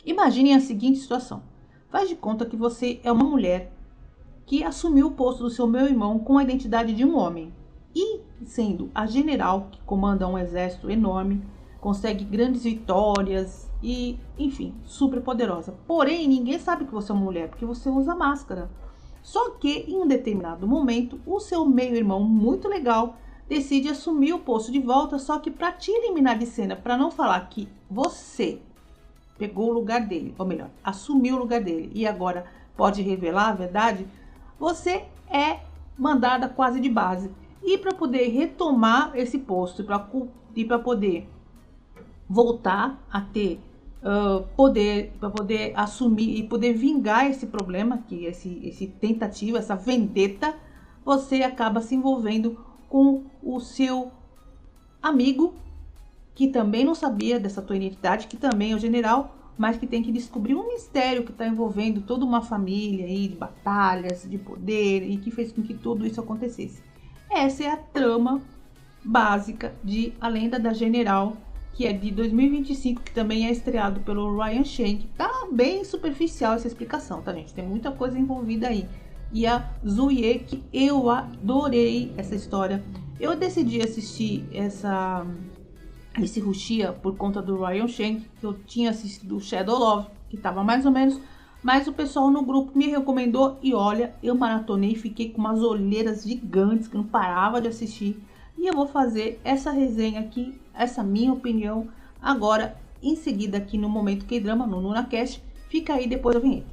Imaginem a seguinte situação. Faz de conta que você é uma mulher que assumiu o posto do seu meio-irmão com a identidade de um homem. E, sendo a general que comanda um exército enorme, consegue grandes vitórias e, enfim, super poderosa. Porém, ninguém sabe que você é uma mulher, porque você usa máscara. Só que, em um determinado momento, o seu meio-irmão, muito legal, decide assumir o posto de volta, só que para te eliminar de cena, para não falar que você pegou o lugar dele, ou melhor, assumiu o lugar dele e agora pode revelar a verdade, você é mandada quase de base. E para poder retomar esse posto e para poder voltar a ter poder, para poder assumir e poder vingar esse problema, que esse tentativa, essa vendetta, você acaba se envolvendo com o seu amigo, que também não sabia dessa tua identidade, que também é o general, mas que tem que descobrir um mistério que está envolvendo toda uma família aí, de batalhas, de poder, e que fez com que tudo isso acontecesse. Essa é a trama básica de A Lenda da General, que é de 2025, que também é estreado pelo Ryan Shank. Tá bem superficial essa explicação, tá, gente? Tem muita coisa envolvida aí. E a Zuye, que eu adorei essa história. Eu decidi assistir esse Wuxia por conta do Ryan Shank, que eu tinha assistido o Shadow Love, que tava mais ou menos, mas o pessoal no grupo me recomendou e olha, eu maratonei, fiquei com umas olheiras gigantes que não parava de assistir. E eu vou fazer essa resenha aqui, essa minha opinião, agora, em seguida aqui no Momento K-Drama, no NunaCast. Fica aí depois da vinheta.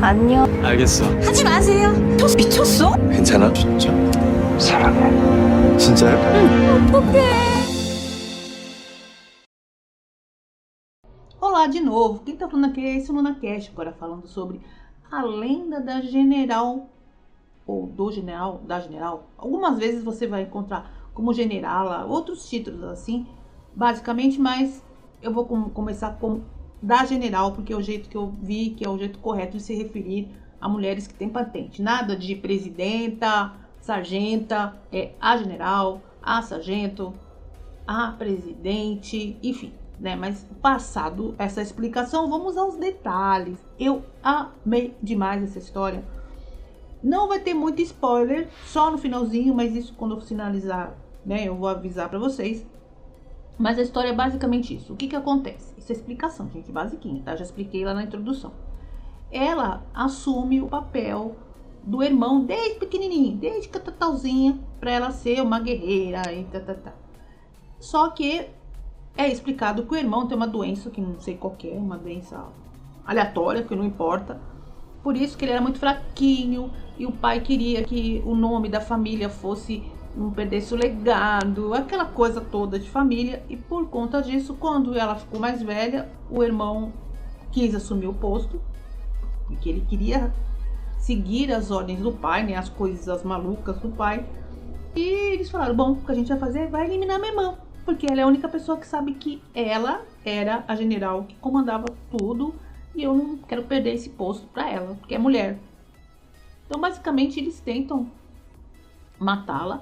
안녕. 알겠어. 하지 마세요. 또 미쳤어? 괜찮아? 진짜. 사랑해. 진짜요? 어떡해. Olá de novo, quem tá falando aqui é esse NunaCast, agora falando sobre A Lenda da General, ou do General, da General. Algumas vezes você vai encontrar como Generala, outros títulos assim, basicamente, mas eu vou começar com da General, porque é o jeito que eu vi, que é o jeito correto de se referir a mulheres que têm patente. Nada de presidenta, sargenta, é a general, a sargento, a presidente, enfim, né? Mas passado essa explicação, vamos aos detalhes. Eu amei demais essa história. Não vai ter muito spoiler, só no finalzinho, mas isso quando eu finalizar, né, eu vou avisar pra vocês. Mas a história é basicamente isso. O que que acontece? Isso é explicação, gente, basiquinha, tá? Já expliquei lá na introdução. Ela assume o papel do irmão desde pequenininho, desde catatalzinha, pra ela ser uma guerreira e tá. Só que é explicado que o irmão tem uma doença, que não sei qual que é, uma doença aleatória, que não importa. Por isso que ele era muito fraquinho e o pai queria que o nome da família fosse, não perdesse o legado, aquela coisa toda de família. E por conta disso, quando ela ficou mais velha, o irmão quis assumir o posto, porque ele queria seguir as ordens do pai, né, as coisas malucas do pai. E eles falaram, bom, o que a gente vai fazer? Vai eliminar minha irmã, porque ela é a única pessoa que sabe que ela era a general que comandava tudo. E eu não quero perder esse posto pra ela, porque é mulher. Então, basicamente, eles tentam matá-la.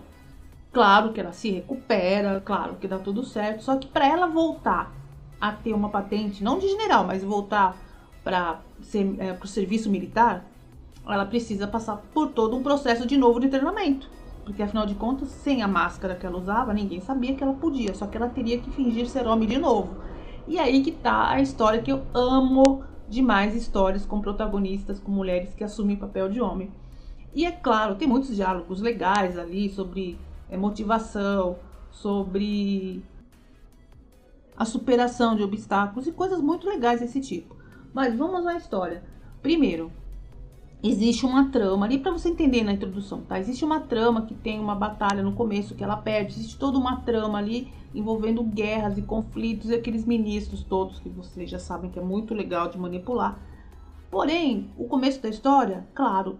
Claro que ela se recupera, claro que dá tudo certo. Só que pra ela voltar a ter uma patente, não de general, mas voltar para o serviço militar, ela precisa passar por todo um processo de novo de treinamento. Porque, afinal de contas, sem a máscara que ela usava, ninguém sabia que ela podia. Só que ela teria que fingir ser homem de novo. E aí que tá a história que eu amo demais, histórias com protagonistas, com mulheres que assumem o papel de homem. E é claro, tem muitos diálogos legais ali sobre motivação, sobre a superação de obstáculos e coisas muito legais desse tipo. Mas vamos à história. Primeiro, existe uma trama ali, para você entender na introdução, tá? Existe uma trama que tem uma batalha no começo que ela perde, existe toda uma trama ali envolvendo guerras e conflitos e aqueles ministros todos que vocês já sabem que é muito legal de manipular. Porém, o começo da história, claro,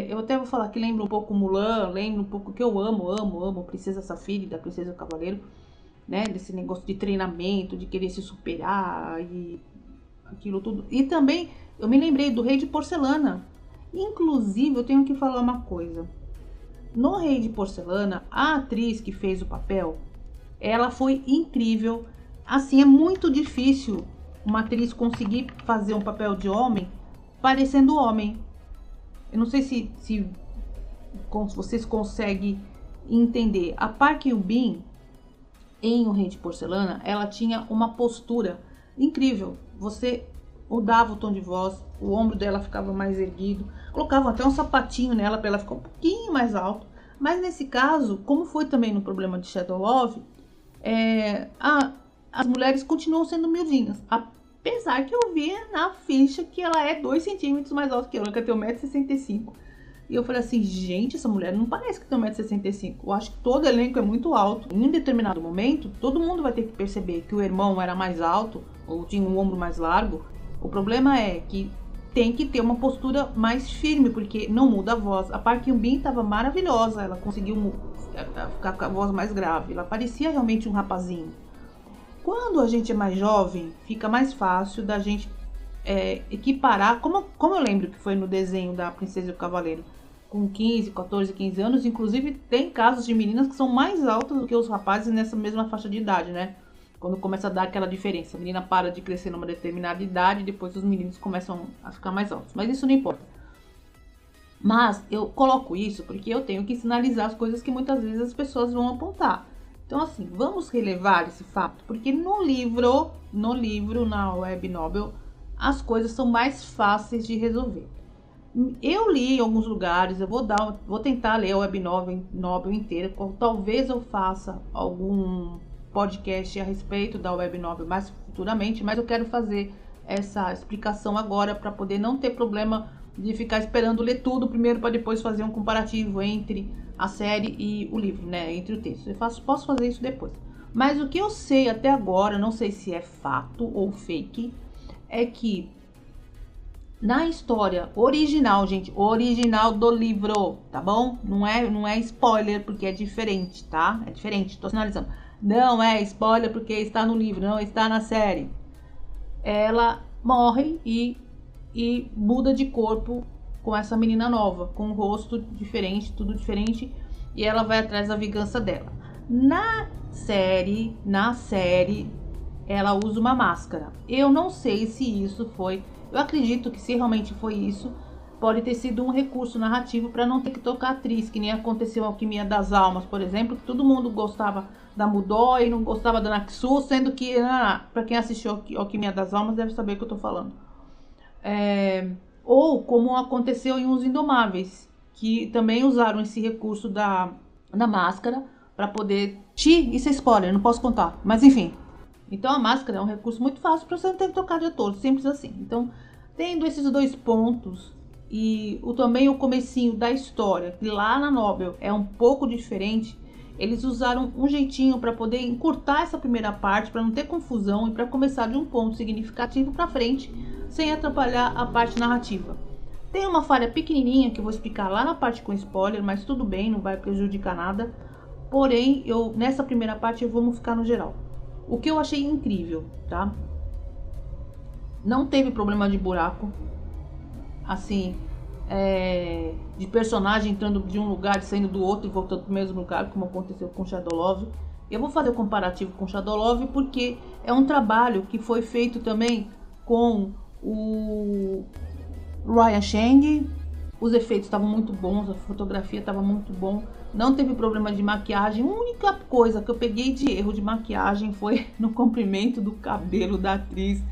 eu até vou falar que lembra um pouco Mulan, lembra um pouco que eu amo Princesa Safira e da Princesa Cavaleiro, né? Desse negócio de treinamento, de querer se superar e aquilo tudo. E também eu me lembrei do Rei de Porcelana. Inclusive, eu tenho que falar uma coisa. No Rei de Porcelana, a atriz que fez o papel, ela foi incrível. assim, é muito difícil uma atriz conseguir fazer um papel de homem parecendo homem. Eu não sei se vocês conseguem entender. A Park Eun-bin, em O Rei de Porcelana, ela tinha uma postura incrível. Você mudava o tom de voz, o ombro dela ficava mais erguido, colocava até um sapatinho nela para ela ficar um pouquinho mais alto. Mas nesse caso, como foi também no problema de Shadow Love, as mulheres continuam sendo miudinhas. Apesar que eu vi na ficha que ela é 2 centímetros mais alta que eu, ela tem 1,65 m. E eu falei assim, gente, essa mulher não parece que tem 1,65 m. Eu acho que todo elenco é muito alto. Em um determinado momento, todo mundo vai ter que perceber que o irmão era mais alto, ou tinha um ombro mais largo. O problema é que tem que ter uma postura mais firme, porque não muda a voz. A Park Eun-bin estava maravilhosa, ela conseguiu ficar com a voz mais grave. Ela parecia realmente um rapazinho. Quando a gente é mais jovem, fica mais fácil da gente equiparar, como eu lembro que foi no desenho da Princesa e o Cavaleiro, com 15, 14, 15 anos, inclusive tem casos de meninas que são mais altas do que os rapazes nessa mesma faixa de idade, né? Quando começa a dar aquela diferença, a menina para de crescer numa determinada idade e depois os meninos começam a ficar mais altos, mas isso não importa. Mas eu coloco isso porque eu tenho que sinalizar as coisas que muitas vezes as pessoas vão apontar. Então assim, vamos relevar esse fato, porque no livro, na web novel, as coisas são mais fáceis de resolver. Eu li em alguns lugares, eu vou tentar ler a web novel inteira, talvez eu faça algum podcast a respeito da web novel mais futuramente, mas eu quero fazer essa explicação agora para poder não ter problema de ficar esperando ler tudo primeiro para depois fazer um comparativo entre a série e o livro, né, entre o texto. Posso fazer isso depois. Mas o que eu sei até agora, não sei se é fato ou fake, é que na história original, gente, original do livro, tá bom? Não é spoiler porque é diferente, tá? É diferente, tô sinalizando. Não é spoiler porque está no livro, não está na série. Ela morre e muda de corpo com essa menina nova, com um rosto diferente, tudo diferente, e ela vai atrás da vingança dela. Na série, ela usa uma máscara. Eu não sei se isso foi... Eu acredito que se realmente foi isso, pode ter sido um recurso narrativo para não ter que tocar atriz, que nem aconteceu em Alquimia das Almas, por exemplo, que todo mundo gostava da Mudou e não gostava da Naksu, sendo que, para quem assistiu Alquimia das Almas, deve saber o que eu tô falando. Ou como aconteceu em Os Indomáveis, que também usaram esse recurso da máscara para poder... Isso é spoiler, não posso contar, mas enfim. Então a máscara é um recurso muito fácil para você não ter que tocar de ator, simples assim. Então, tendo esses dois pontos e também o comecinho da história, que lá na novel é um pouco diferente, eles usaram um jeitinho para poder encurtar essa primeira parte, para não ter confusão e para começar de um ponto significativo para frente, sem atrapalhar a parte narrativa. Tem uma falha pequenininha que eu vou explicar lá na parte com spoiler, mas tudo bem, não vai prejudicar nada. Porém, nessa primeira parte vamos ficar no geral. O que eu achei incrível, tá? Não teve problema de buraco, assim, de personagem entrando de um lugar e saindo do outro e voltando pro mesmo lugar, como aconteceu com Shadow Love. Eu vou fazer o comparativo com Shadow Love porque é um trabalho que foi feito também com o Ryan Cheng. Os efeitos estavam muito bons, a fotografia estava muito bom, não teve problema de maquiagem. A única coisa que eu peguei de erro de maquiagem foi no comprimento do cabelo da atriz,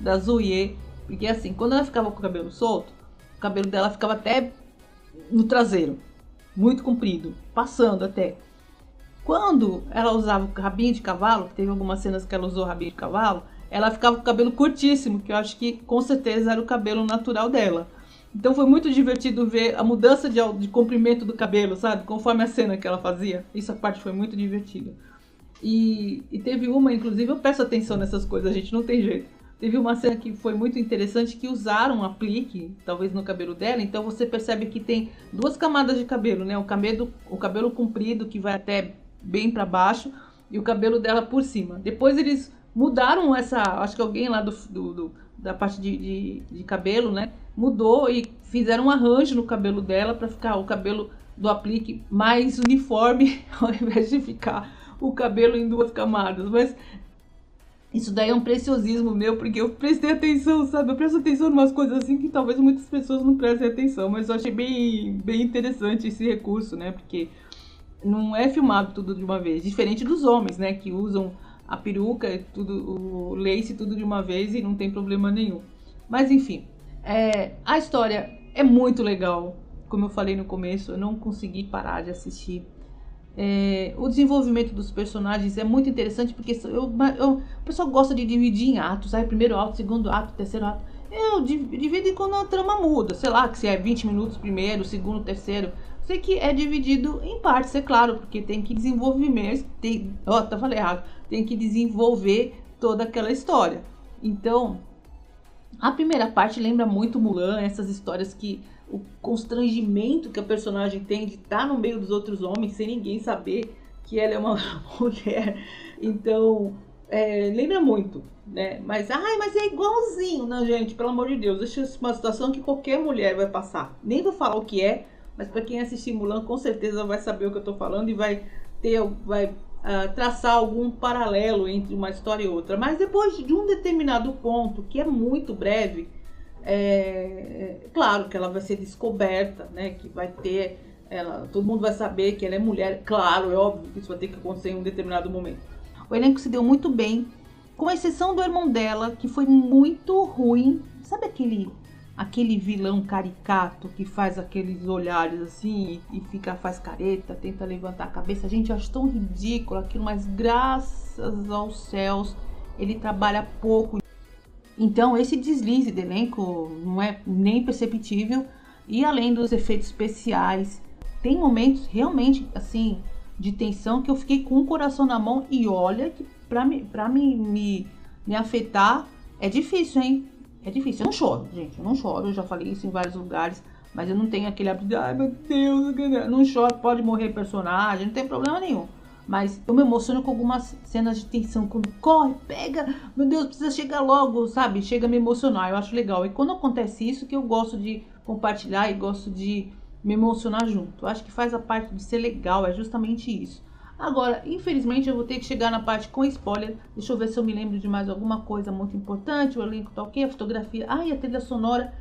da Zoe, porque assim, quando ela ficava com o cabelo solto, o cabelo dela ficava até no traseiro, muito comprido, passando até. Quando ela usava o rabinho de cavalo, teve algumas cenas que ela usou rabinho de cavalo, ela ficava com o cabelo curtíssimo, que eu acho que com certeza era o cabelo natural dela. Então foi muito divertido ver a mudança de comprimento do cabelo, sabe? Conforme a cena que ela fazia. Essa parte foi muito divertida. E teve uma, inclusive, eu presto atenção nessas coisas, a gente não tem jeito. Teve uma cena que foi muito interessante, que usaram um aplique, talvez no cabelo dela. Então você percebe que tem duas camadas de cabelo, né? O cabelo comprido, que vai até bem para baixo, e o cabelo dela por cima. Depois eles mudaram acho que alguém lá da parte de cabelo, né? Mudou e fizeram um arranjo no cabelo dela para ficar o cabelo do aplique mais uniforme, ao invés de ficar o cabelo em duas camadas. Mas Isso daí é um preciosismo meu, porque eu prestei atenção, sabe? Eu presto atenção em umas coisas assim que talvez muitas pessoas não prestem atenção, mas eu achei bem interessante esse recurso, né? Porque não é filmado tudo de uma vez, diferente dos homens, né? Que usam a peruca, tudo, o lace, tudo de uma vez e não tem problema nenhum. Mas enfim, a história é muito legal. Como eu falei no começo, eu não consegui parar de assistir. O desenvolvimento dos personagens é muito interessante, porque o pessoal gosta de dividir em atos, aí primeiro ato, segundo ato, terceiro ato. Eu divido quando a trama muda, sei lá, que se é 20 minutos primeiro, segundo, terceiro. Sei que é dividido em partes, é claro, porque tem que desenvolver, falei errado, tem que desenvolver toda aquela história. Então, a primeira parte lembra muito Mulan, essas histórias que o constrangimento que a personagem tem de estar no meio dos outros homens sem ninguém saber que ela é uma mulher. Então, lembra muito, né? Mas é igualzinho, né, gente? Pelo amor de Deus, deixa uma situação que qualquer mulher vai passar. Nem vou falar o que é, mas para quem assistir Mulan, com certeza vai saber o que eu tô falando e vai traçar algum paralelo entre uma história e outra. Mas depois de um determinado ponto, que é muito breve, claro que ela vai ser descoberta, né? Que vai ter, todo mundo vai saber que ela é mulher. Claro, é óbvio que isso vai ter que acontecer em um determinado momento. O elenco se deu muito bem, com exceção do irmão dela, que foi muito ruim. Sabe aquele vilão caricato que faz aqueles olhares assim e faz careta, tenta levantar a cabeça? Gente, eu acho tão ridículo aquilo, mas graças aos céus ele trabalha pouco. Então esse deslize do elenco não é nem perceptível. E além dos efeitos especiais, tem momentos realmente assim de tensão que eu fiquei com o coração na mão. E olha que pra me afetar é difícil, hein? É difícil. Eu não choro, gente. Eu não choro. Eu já falei isso em vários lugares. Mas eu não tenho aquele hábito. Ai, meu Deus. Não choro. Pode morrer personagem. Não tem problema nenhum. Mas eu me emociono com algumas cenas de tensão. Quando corre, pega. Meu Deus, precisa chegar logo, sabe? Chega a me emocionar. Eu acho legal. E quando acontece isso, que eu gosto de compartilhar e gosto de me emocionar junto. Eu acho que faz a parte de ser legal. É justamente isso. Agora, infelizmente, eu vou ter que chegar na parte com spoiler. Deixa eu ver se eu me lembro de mais alguma coisa muito importante. O elenco tá ok, a fotografia. E a trilha sonora.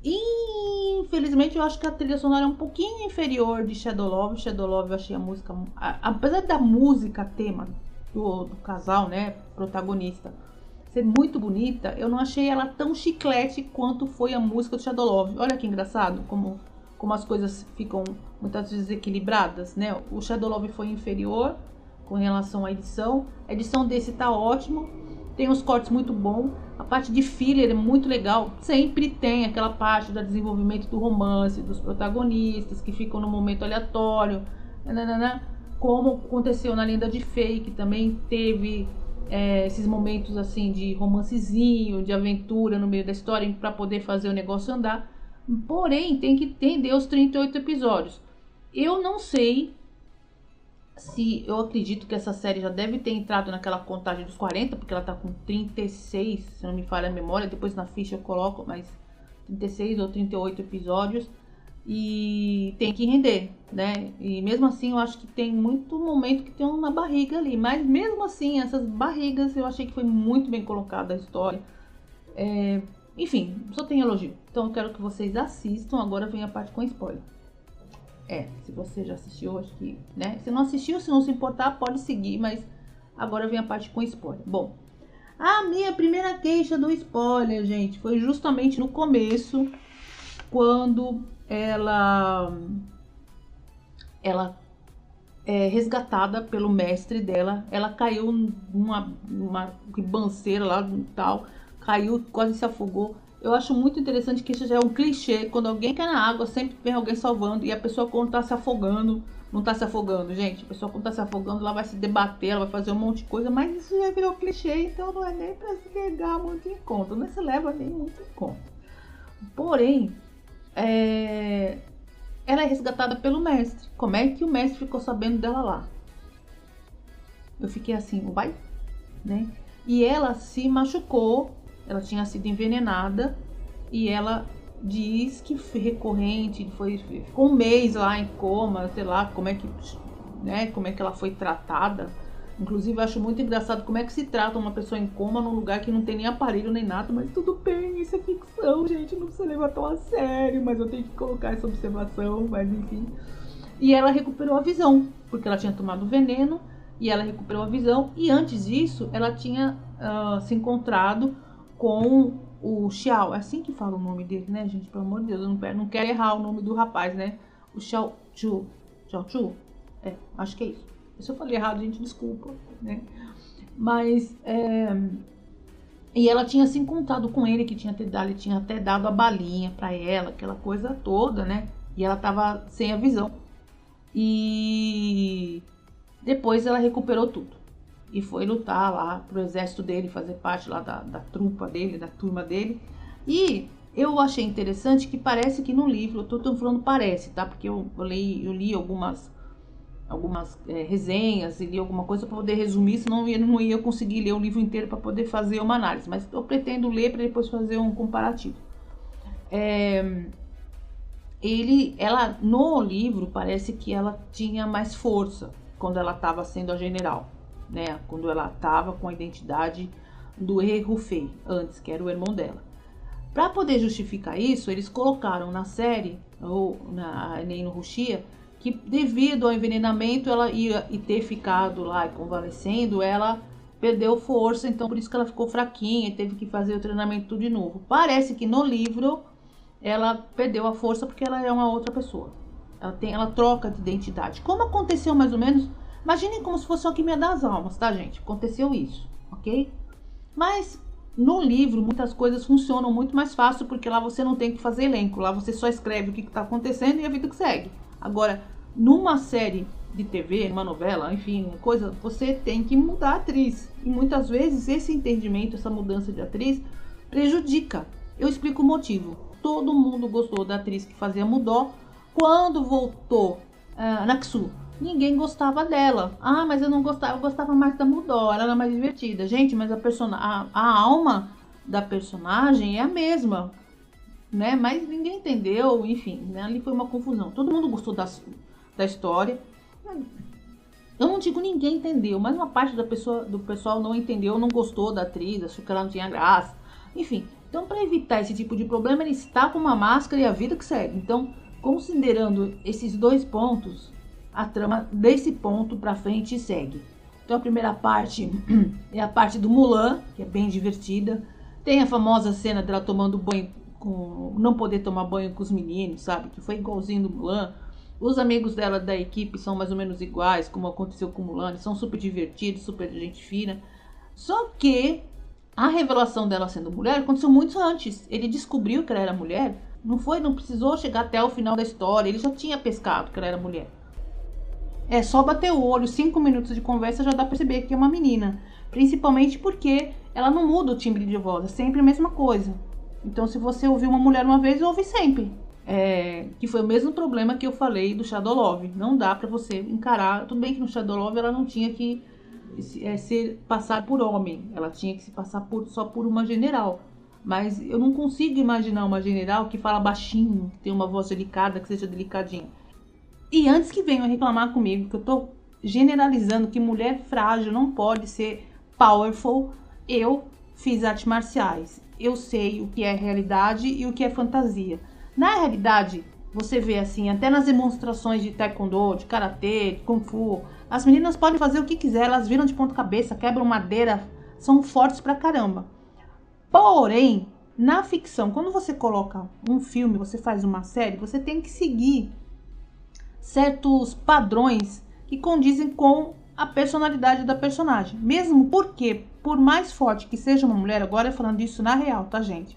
Infelizmente, eu acho que a trilha sonora é um pouquinho inferior de Shadow Love. Shadow Love, eu achei a música... Apesar da música tema do casal, né, protagonista, ser muito bonita, eu não achei ela tão chiclete quanto foi a música do Shadow Love. Olha que engraçado, como as coisas ficam muitas vezes equilibradas, né? O Shadow Love foi inferior com relação à edição. A edição desse tá ótimo, tem uns cortes muito bons. A parte de filler é muito legal. Sempre tem aquela parte do desenvolvimento do romance, dos protagonistas que ficam no momento aleatório, como aconteceu na Lenda de Fei, que também teve esses momentos assim de romancezinho, de aventura no meio da história para poder fazer o negócio andar. Porém, tem que entender os 38 episódios. Eu não sei se... Eu acredito que essa série já deve ter entrado naquela contagem dos 40, porque ela tá com 36, se não me falha a memória. Depois na ficha eu coloco mais 36 ou 38 episódios. E tem que render, né? E mesmo assim eu acho que tem muito momento que tem uma barriga ali. Mas mesmo assim, essas barrigas eu achei que foi muito bem colocada a história. Enfim, só tem elogio. Então eu quero que vocês assistam. Agora vem a parte com spoiler. Se você já assistiu, acho que, né? Se não assistiu, se não se importar, pode seguir. Mas agora vem a parte com spoiler. Bom, a minha primeira queixa do spoiler, gente, foi justamente no começo, quando ela é resgatada pelo mestre dela. Ela caiu numa ribanceira lá e tal. Caiu, quase se afogou. Eu acho muito interessante que isso já é um clichê. Quando alguém cai na água, sempre vem alguém salvando. E a pessoa, quando tá se afogando, não tá se afogando, gente. A pessoa, quando tá se afogando, ela vai se debater, ela vai fazer um monte de coisa. Mas isso já virou clichê, então não é nem pra se levar muito em conta. Não se leva nem muito em conta. Porém, ela é resgatada pelo mestre. Como é que o mestre ficou sabendo dela lá? Eu fiquei assim, vai? Né? E ela se machucou. Ela tinha sido envenenada e ela diz que foi recorrente, ficou um mês lá em coma, sei lá como é que ela foi tratada. Inclusive, eu acho muito engraçado como é que se trata uma pessoa em coma num lugar que não tem nem aparelho nem nada, mas tudo bem, isso é ficção, gente, não precisa levar tão a sério, mas eu tenho que colocar essa observação, mas enfim. E ela recuperou a visão, porque ela tinha tomado veneno e ela recuperou a visão. E antes disso, ela tinha se encontrado com o Xiao. É assim que fala o nome dele, né, gente? Pelo amor de Deus, eu não quero errar o nome do rapaz, né? O Xiao Chu. Xiao Chu? É, acho que é isso. Se eu falei errado, gente, desculpa, né? Mas, e ela tinha se encontrado com ele, ele tinha até dado a balinha pra ela, aquela coisa toda, né? E ela tava sem a visão. E depois ela recuperou tudo. E foi lutar lá pro exército dele, fazer parte lá da trupa dele, da turma dele. E eu achei interessante que parece que no livro, eu tô falando parece, tá? Porque eu li algumas resenhas e li alguma coisa para poder resumir, senão eu não ia conseguir ler o livro inteiro para poder fazer uma análise, mas eu pretendo ler para depois fazer um comparativo. Ela no livro parece que ela tinha mais força quando ela estava sendo a general, né? Quando ela estava com a identidade do He Rufei, antes, que era o irmão dela. Para poder justificar isso, eles colocaram na série, ou na Enem Ruxia, que devido ao envenenamento ela ia e ter ficado lá convalescendo, ela perdeu força, então por isso que ela ficou fraquinha e teve que fazer o treinamento tudo de novo. Parece que no livro ela perdeu a força porque ela é uma outra pessoa. Ela troca de identidade. Como aconteceu mais ou menos, imaginem como se fosse uma alquimia das almas, tá, gente? Aconteceu isso, ok? Mas no livro muitas coisas funcionam muito mais fácil porque lá você não tem que fazer elenco, lá você só escreve o que está acontecendo e a vida que segue. Agora, numa série de TV, numa novela, enfim, coisa, você tem que mudar a atriz. E muitas vezes esse entendimento, essa mudança de atriz, prejudica. Eu explico o motivo. Todo mundo gostou da atriz que fazia Mudó. Quando voltou Naksu, ninguém gostava dela. Ah, mas eu não gostava, eu gostava mais da Mudó, ela era mais divertida. Gente, mas a alma da personagem é a mesma, né? Mas ninguém entendeu, enfim, né? Ali foi uma confusão. Todo mundo gostou da história. Eu não digo ninguém entendeu, mas uma parte do pessoal não entendeu, não gostou da atriz, achou que ela não tinha graça. Enfim, então para evitar esse tipo de problema, ele está com uma máscara e a vida que segue. Então, considerando esses dois pontos, a trama desse ponto para frente segue. Então a primeira parte é a parte do Mulan, que é bem divertida. Tem a famosa cena dela tomando banho não poder tomar banho com os meninos, sabe? Que foi igualzinho do Mulan. Os amigos dela da equipe são mais ou menos iguais, como aconteceu com o Mulan. Eles são super divertidos, super gente fina. Só que a revelação dela sendo mulher aconteceu muito antes. Ele descobriu que ela era mulher. Não precisou chegar até o final da história. Ele já tinha pescado que ela era mulher. É só bater o olho, 5 minutos de conversa já dá pra perceber que é uma menina. Principalmente porque ela não muda o timbre de voz, é sempre a mesma coisa. Então, se você ouvir uma mulher uma vez, ouve sempre. Que foi o mesmo problema que eu falei do Shadow Love. Não dá pra você encarar. Tudo bem que no Shadow Love ela não tinha que passar por homem. Ela tinha que se passar só por uma general. Mas eu não consigo imaginar uma general que fala baixinho, que tem uma voz delicada, que seja delicadinha. E antes que venham reclamar comigo, que eu tô generalizando que mulher frágil não pode ser powerful, eu fiz artes marciais. Eu sei o que é realidade e o que é fantasia. Na realidade, você vê assim, até nas demonstrações de taekwondo, de karatê, de kung fu, as meninas podem fazer o que quiser, elas viram de ponta cabeça, quebram madeira, são fortes pra caramba. Porém, na ficção, quando você coloca um filme, você faz uma série, você tem que seguir certos padrões que condizem com a personalidade da personagem. Mesmo porque, por mais forte que seja uma mulher, agora falando isso na real, tá, gente?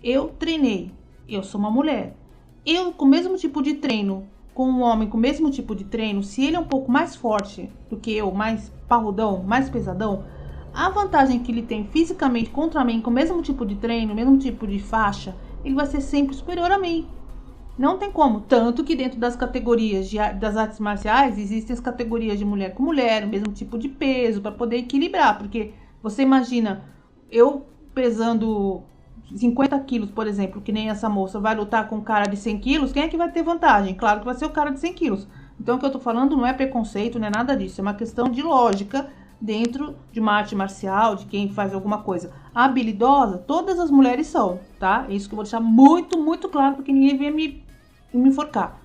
Eu treinei, eu sou uma mulher. Eu, com o mesmo tipo de treino, com um homem com o mesmo tipo de treino, se ele é um pouco mais forte do que eu, mais parrudão, mais pesadão, a vantagem que ele tem fisicamente contra mim, com o mesmo tipo de treino, o mesmo tipo de faixa, ele vai ser sempre superior a mim. Não tem como. Tanto que dentro das categorias das artes marciais, existem as categorias de mulher com mulher, o mesmo tipo de peso, para poder equilibrar. Porque você imagina, eu pesando 50 quilos, por exemplo, que nem essa moça, vai lutar com um cara de 100 quilos, quem é que vai ter vantagem? Claro que vai ser o cara de 100 quilos. Então o que eu tô falando não é preconceito, não é nada disso, é uma questão de lógica dentro de uma arte marcial, de quem faz alguma coisa habilidosa, todas as mulheres são, tá? É isso que eu vou deixar muito, muito claro, porque ninguém venha me enforcar.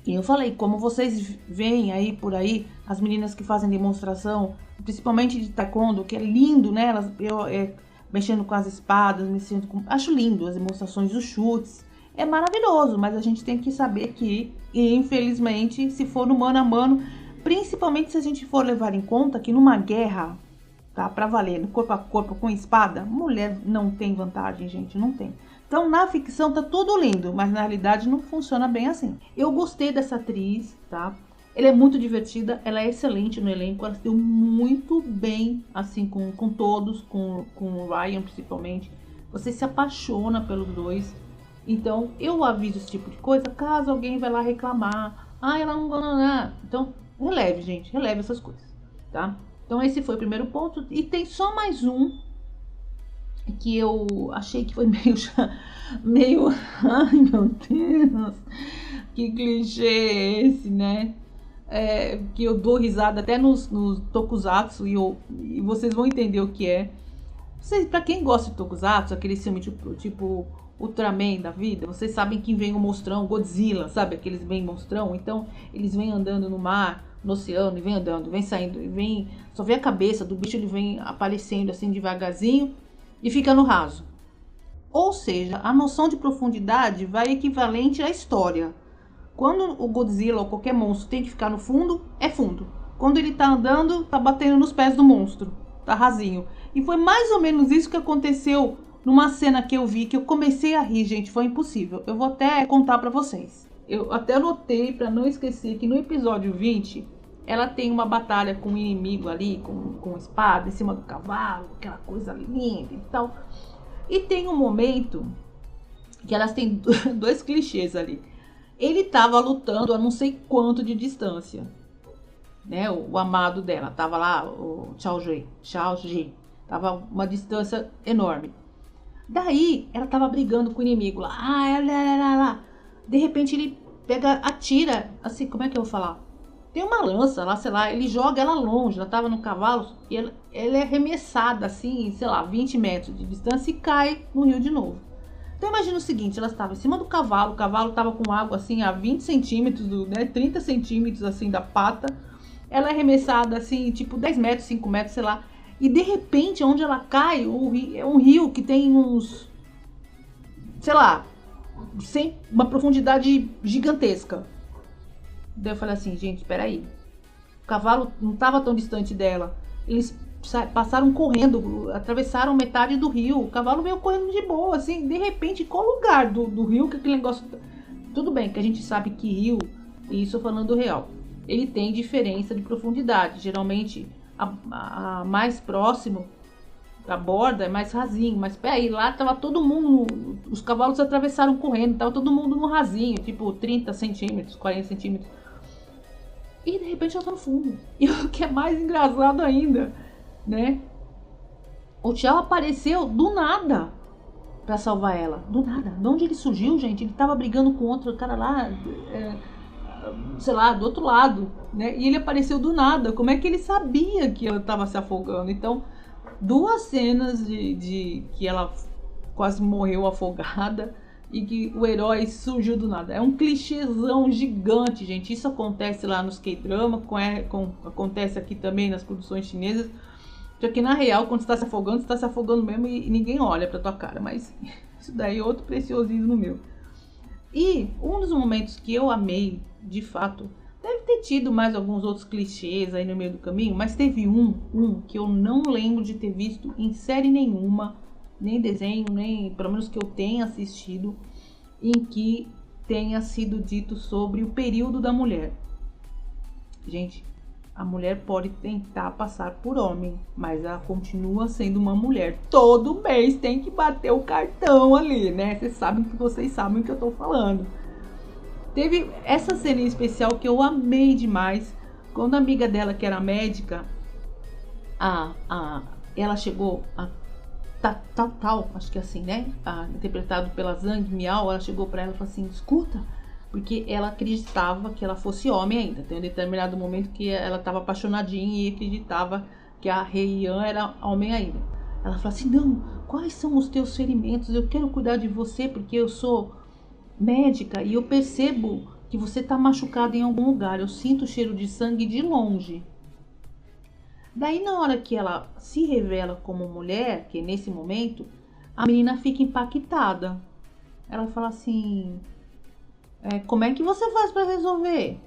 E eu falei, como vocês veem aí por aí, as meninas que fazem demonstração, principalmente de taekwondo, que é lindo, né? Elas, mexendo com as espadas, mexendo com... Acho lindo as demonstrações, os chutes. É maravilhoso, mas a gente tem que saber que, infelizmente, se for no mano a mano, principalmente se a gente for levar em conta que numa guerra, tá, pra valer, no corpo a corpo com espada, mulher não tem vantagem, gente, não tem. Então, na ficção tá tudo lindo, mas na realidade não funciona bem assim. Eu gostei dessa atriz, tá? Ela é muito divertida, ela é excelente no elenco, ela se deu muito bem, assim, com todos, com o Ryan principalmente. Você se apaixona pelos dois. Então, eu aviso esse tipo de coisa, caso alguém vai lá reclamar. Ah, ela não gosta. Então, releve, gente, releve essas coisas, tá? Então, esse foi o primeiro ponto. E tem só mais um que eu achei que foi meio, ai meu Deus, que clichê é esse, né? Que eu dou risada até nos tokusatsu e vocês vão entender o que é. Pra quem gosta de tokusatsu, aquele filme tipo Ultraman da vida, vocês sabem que vem o monstrão, Godzilla, sabe? Aqueles vem monstrão, então eles vêm andando no mar, no oceano, e vem andando, vem saindo, e vem, só vê a cabeça do bicho, ele vem aparecendo assim devagarzinho e fica no raso. Ou seja, a noção de profundidade vai equivalente à história. Quando o Godzilla ou qualquer monstro tem que ficar no fundo, é fundo. Quando ele tá andando, tá batendo nos pés do monstro, tá rasinho. E foi mais ou menos isso que aconteceu numa cena que eu vi, que eu comecei a rir, gente, foi impossível. Eu vou até contar pra vocês. Eu até anotei pra não esquecer que no episódio 20, ela tem uma batalha com um inimigo ali, com espada em cima do cavalo, aquela coisa linda e tal. E tem um momento que elas têm dois clichês ali. Ele tava lutando a não sei quanto de distância, né? O amado dela tava lá, o Chao Ji, tava uma distância enorme. Daí, ela tava brigando com o inimigo lá. Lá. De repente, ele atira, assim, como é que eu vou falar? Tem uma lança lá, sei lá, ele joga ela longe. Ela tava no cavalo e ela é arremessada, assim, sei lá, 20 metros de distância e cai no rio de novo. Então, imagina o seguinte, ela estava em cima do cavalo, o cavalo tava com água, assim, a 20 centímetros, 30 centímetros, assim, da pata. Ela é arremessada, assim, tipo 10 metros, 5 metros, sei lá. E de repente, onde ela cai, é um rio que tem uns, sei lá, sem uma profundidade gigantesca. Daí eu falei assim, gente, espera aí. O cavalo não estava tão distante dela. Eles passaram correndo, atravessaram metade do rio. O cavalo veio correndo de boa, assim. De repente, qual lugar do rio que aquele negócio... Tudo bem que a gente sabe que rio, e isso falando real, ele tem diferença de profundidade. Geralmente... A mais próximo da borda é mais rasinho, mas peraí, lá tava todo mundo, os cavalos atravessaram correndo, tava todo mundo no rasinho, tipo 30 centímetros, 40 centímetros. E de repente ela tá no fundo. E o que é mais engraçado ainda, né? O Chao apareceu do nada pra salvar ela, do nada. De onde ele surgiu, gente? Ele tava brigando com outro cara lá, sei lá, do outro lado, né? E ele apareceu do nada. Como é que ele sabia que ela estava se afogando? Então, duas cenas de que ela quase morreu afogada e que o herói surgiu do nada. É um clichêzão gigante, gente. Isso acontece lá nos K-drama, acontece aqui também nas produções chinesas. Porque na real, quando você está se afogando mesmo e ninguém olha pra tua cara. Mas isso daí é outro preciosismo meu. E um dos momentos que eu amei, de fato, deve ter tido mais alguns outros clichês aí no meio do caminho, mas teve um que eu não lembro de ter visto em série nenhuma, nem desenho, nem pelo menos que eu tenha assistido, em que tenha sido dito sobre o período da mulher. Gente, a mulher pode tentar passar por homem, mas ela continua sendo uma mulher. Todo mês tem que bater o cartão ali, né? Vocês sabem o que eu tô falando. Teve essa cena em especial que eu amei demais. Quando a amiga dela, que era médica, ela chegou a tal, acho que assim, né? Interpretado pela Zhang Miao, ela chegou pra ela e falou assim, escuta, porque ela acreditava que ela fosse homem ainda. Tem um determinado momento que ela estava apaixonadinha e acreditava que a Rei-Yan era homem ainda. Ela fala assim, não, quais são os teus ferimentos? Eu quero cuidar de você porque eu sou médica e eu percebo que você está machucado em algum lugar. Eu sinto o cheiro de sangue de longe. Daí, na hora que ela se revela como mulher, que é nesse momento, a menina fica impactada. Ela fala assim, como é que você faz para resolver?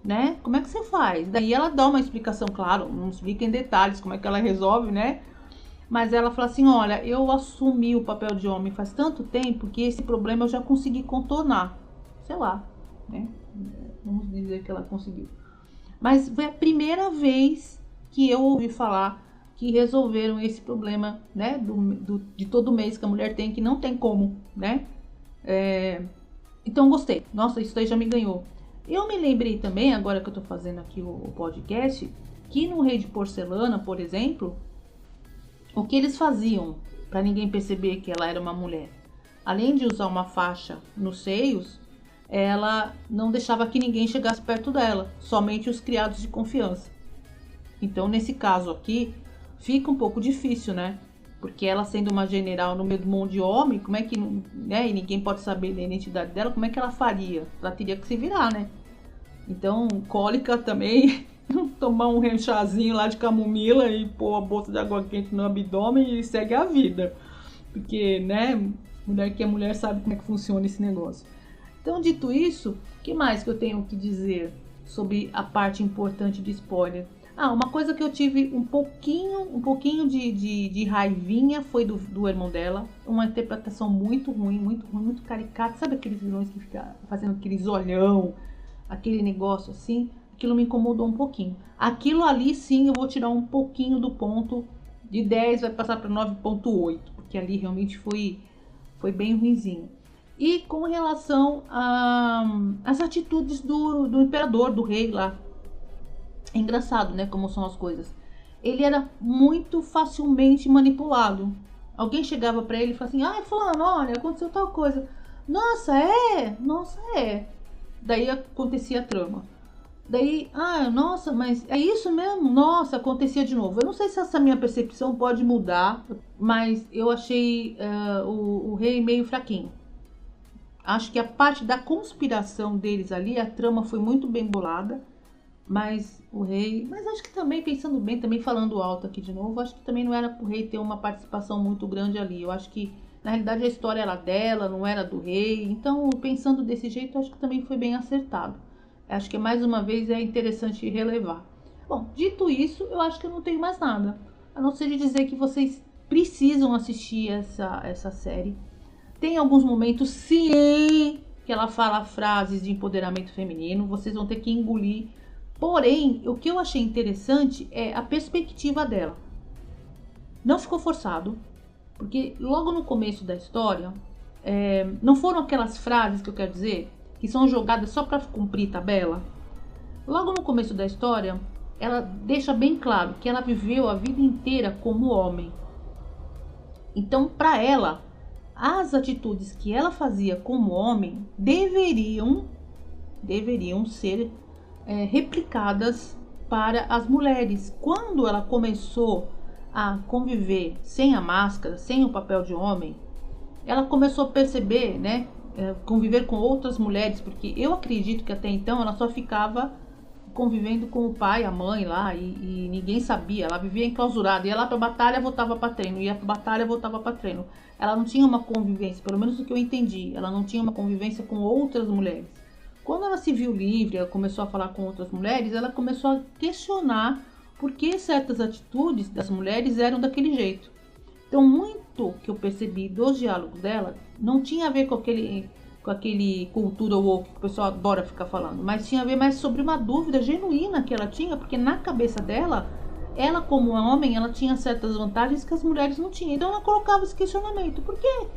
Né? Como é que você faz? Daí ela dá uma explicação, claro, não explica em detalhes como é que ela resolve, né? Mas ela fala assim, olha, eu assumi o papel de homem faz tanto tempo que esse problema eu já consegui contornar. Sei lá, né? Vamos dizer que ela conseguiu. Mas foi a primeira vez que eu ouvi falar que resolveram esse problema, né? De todo mês que a mulher tem, que não tem como, né? Então gostei. Nossa, isso daí já me ganhou. Eu me lembrei também, agora que eu tô fazendo aqui o podcast, que no Rei de Porcelana, por exemplo, o que eles faziam para ninguém perceber que ela era uma mulher? Além de usar uma faixa nos seios, ela não deixava que ninguém chegasse perto dela, somente os criados de confiança. Então, nesse caso aqui, fica um pouco difícil, né? Porque ela sendo uma general no meio do monte de homem, como é que, né? E ninguém pode saber da identidade dela, como é que ela faria? Ela teria que se virar, né? Então, cólica também, tomar um chazinho lá de camomila e pôr a bolsa de água quente no abdômen e segue a vida. Porque, né? Mulher que é mulher sabe como é que funciona esse negócio. Então, dito isso, o que mais que eu tenho que dizer sobre a parte importante de spoiler? Uma coisa que eu tive um pouquinho de raivinha foi do irmão dela. Uma interpretação muito ruim, muito caricata. Sabe aqueles vilões que ficam fazendo aqueles olhão, aquele negócio assim? Aquilo me incomodou um pouquinho. Aquilo ali sim eu vou tirar um pouquinho do ponto. De 10 vai passar para 9,8. Porque ali realmente foi bem ruinzinho. E com relação às atitudes do imperador, do rei lá. É engraçado, né, como são as coisas. Ele era muito facilmente manipulado. Alguém chegava pra ele e falava assim, fulano, olha, aconteceu tal coisa. Nossa, é. Daí acontecia a trama. Daí, nossa, mas é isso mesmo? Nossa, acontecia de novo. Eu não sei se essa minha percepção pode mudar, mas eu achei o rei meio fraquinho. Acho que a parte da conspiração deles ali, a trama foi muito bem bolada. Mas o rei... Mas acho que também, pensando bem, também falando alto aqui de novo, acho que também não era pro rei ter uma participação muito grande ali. Eu acho que, na realidade, a história era dela, não era do rei. Então, pensando desse jeito, acho que também foi bem acertado. Acho que, mais uma vez, é interessante relevar. Bom, dito isso, eu acho que eu não tenho mais nada. A não ser de dizer que vocês precisam assistir essa série. Tem alguns momentos, sim, que ela fala frases de empoderamento feminino. Vocês vão ter que engolir. Porém, o que eu achei interessante é a perspectiva dela. Não ficou forçado, porque logo no começo da história, não foram aquelas frases que eu quero dizer, que são jogadas só para cumprir tabela. Logo no começo da história, ela deixa bem claro que ela viveu a vida inteira como homem. Então, para ela, as atitudes que ela fazia como homem deveriam ser replicadas para as mulheres. Quando ela começou a conviver sem a máscara, sem o papel de homem, ela começou a perceber, né, conviver com outras mulheres, porque eu acredito que até então ela só ficava convivendo com o pai, a mãe lá, e ninguém sabia. Ela vivia enclausurada, ia lá pra batalha, voltava pra treino, ia pra batalha, voltava pra treino. Ela não tinha uma convivência, pelo menos o que eu entendi, ela não tinha uma convivência com outras mulheres. Quando ela se viu livre, ela começou a falar com outras mulheres, ela começou a questionar por que certas atitudes das mulheres eram daquele jeito. Então, muito que eu percebi dos diálogos dela não tinha a ver com aquele cultura woke que o pessoal adora ficar falando, mas tinha a ver mais sobre uma dúvida genuína que ela tinha, porque na cabeça dela, ela como homem, ela tinha certas vantagens que as mulheres não tinham. Então ela colocava esse questionamento: por que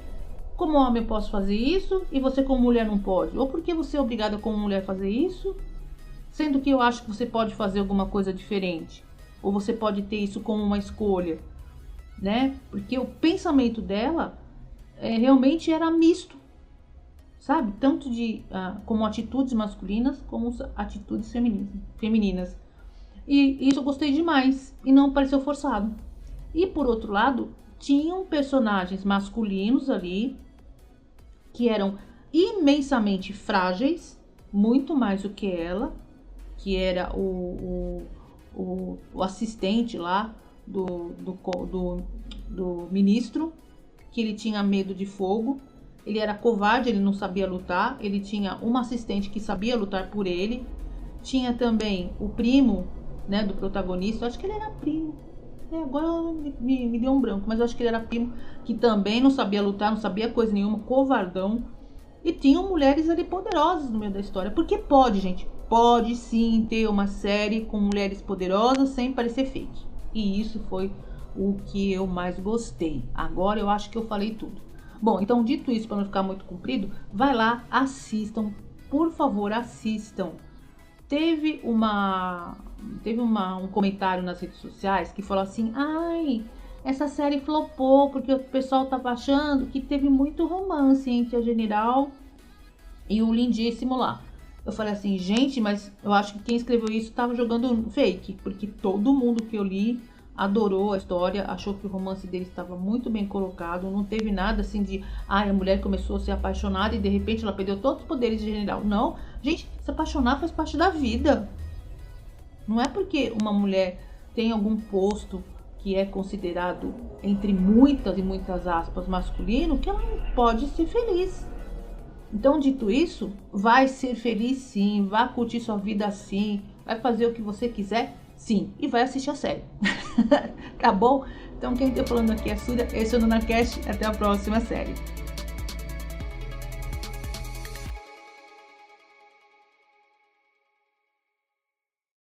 como homem eu posso fazer isso e você como mulher não pode? Ou por que você é obrigada como mulher a fazer isso, sendo que eu acho que você pode fazer alguma coisa diferente? Ou você pode ter isso como uma escolha, né? Porque o pensamento dela realmente era misto. sabe? Tanto como atitudes masculinas, como atitudes femininas. E isso eu gostei demais, e não pareceu forçado. E por outro lado, tinham personagens masculinos ali, que eram imensamente frágeis, muito mais do que ela, que era o assistente lá do ministro, que ele tinha medo de fogo, ele era covarde, ele não sabia lutar, ele tinha uma assistente que sabia lutar por ele, tinha também o primo, né, do protagonista, eu acho que ele era primo, agora me deu um branco, mas eu acho que ele era primo, que também não sabia lutar, não sabia coisa nenhuma, covardão. E tinham mulheres ali poderosas no meio da história. Porque pode, gente. Pode sim ter uma série com mulheres poderosas sem parecer fake. E isso foi o que eu mais gostei. Agora eu acho que eu falei tudo. Bom, então dito isso, para não ficar muito comprido, vai lá, assistam. Por favor, assistam. Teve um comentário nas redes sociais que falou assim: ai, essa série flopou porque o pessoal tava achando que teve muito romance entre a General e o lindíssimo lá. Eu falei assim, gente, mas eu acho que quem escreveu isso tava jogando fake, porque todo mundo que eu li adorou a história, achou que o romance deles estava muito bem colocado, não teve nada assim de, a mulher começou a ser apaixonada e de repente ela perdeu todos os poderes de General. Não, gente, se apaixonar faz parte da vida. Não é porque uma mulher tem algum posto que é considerado, entre muitas e muitas aspas, masculino, que ela não pode ser feliz. Então, dito isso, vai ser feliz sim, vai curtir sua vida sim, vai fazer o que você quiser sim, e vai assistir a série. Tá bom? Então, quem tá falando aqui é a Súria, esse é o NunaCast, até a próxima série.